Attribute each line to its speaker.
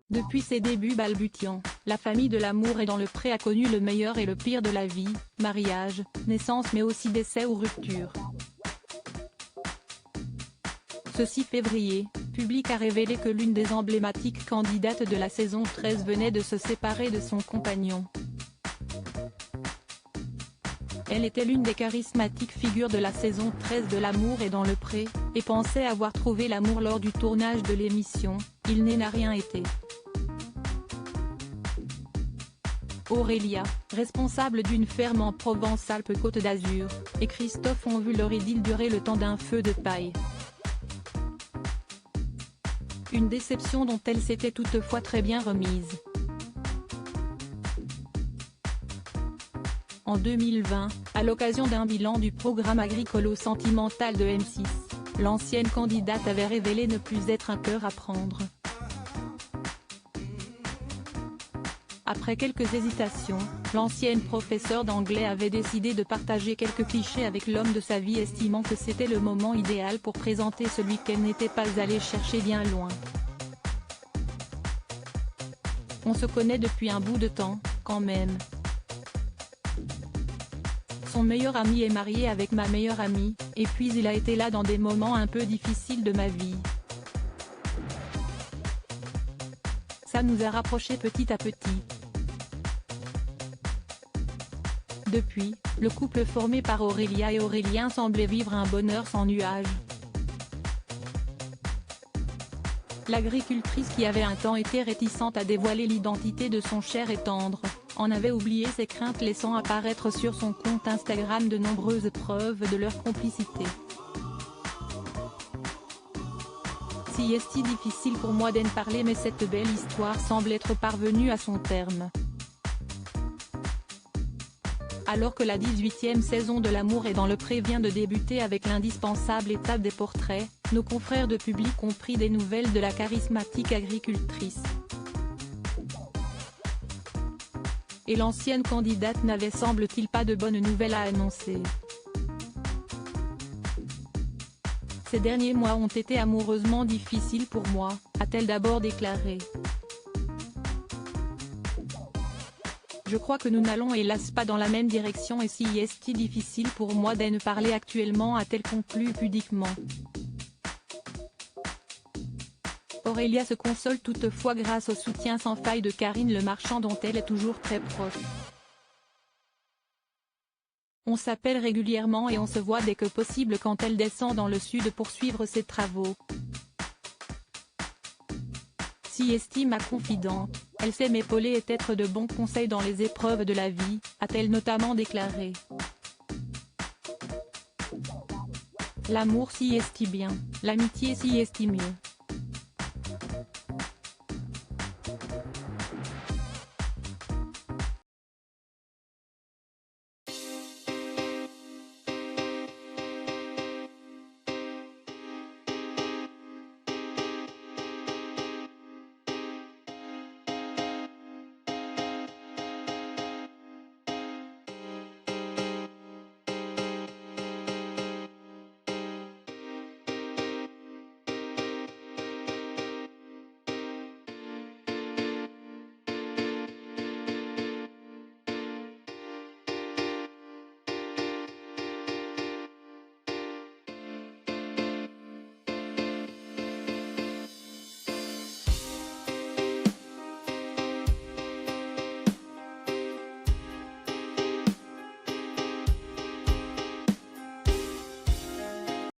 Speaker 1: Depuis ses débuts balbutiants, la famille de l'amour et dans le pré a connu le meilleur et le pire de la vie, mariage, naissance mais aussi décès ou rupture. Ce 6 février, Public a révélé que l'une des emblématiques candidates de la saison 13 venait de se séparer de son compagnon. Elle était l'une des charismatiques figures de la saison 13 de L'amour est dans le pré, et pensait avoir trouvé l'amour lors du tournage de l'émission, il n'a rien été. Aurélia, responsable d'une ferme en Provence-Alpes-Côte d'Azur, et Christophe ont vu leur idylle durer le temps d'un feu de paille. Une déception dont elle s'était toutefois très bien remise. En 2020, à l'occasion d'un bilan du programme agricolo-sentimental de M6, l'ancienne candidate avait révélé ne plus être un cœur à prendre. Après quelques hésitations, l'ancienne professeure d'anglais avait décidé de partager quelques clichés avec l'homme de sa vie, estimant que c'était le moment idéal pour présenter celui qu'elle n'était pas allée chercher bien loin. On se connaît depuis un bout de temps, quand même. Son meilleur ami est marié avec ma meilleure amie, et puis il a été là dans des moments un peu difficiles de ma vie. Ça nous a rapprochés petit à petit. Depuis, le couple formé par Aurélia et Aurélien semblait vivre un bonheur sans nuages. L'agricultrice, qui avait un temps été réticente à dévoiler l'identité de son cher et tendre, en avait oublié ses craintes, laissant apparaître sur son compte Instagram de nombreuses preuves de leur complicité. Si est difficile pour moi d'en parler, mais cette belle histoire semble être parvenue à son terme. Alors que la 18e saison de L'amour est dans le pré vient de débuter avec l'indispensable étape des portraits, nos confrères de Public ont pris des nouvelles de la charismatique agricultrice. Et l'ancienne candidate n'avait semble-t-il pas de bonnes nouvelles à annoncer. Ces derniers mois ont été amoureusement difficiles pour moi, a-t-elle d'abord déclaré. Je crois que nous n'allons hélas pas dans la même direction, et si est difficile pour moi d'en parler actuellement, a-t-elle conclu pudiquement. Aurélia se console toutefois grâce au soutien sans faille de Karine Le Marchand, dont elle est toujours très proche. On s'appelle régulièrement et on se voit dès que possible quand elle descend dans le sud pour suivre ses travaux. Si estime ma confidente, elle sait m'épauler et être de bons conseils dans les épreuves de la vie, a-t-elle notamment déclaré. L'amour s'y est bien, l'amitié s'y est mieux.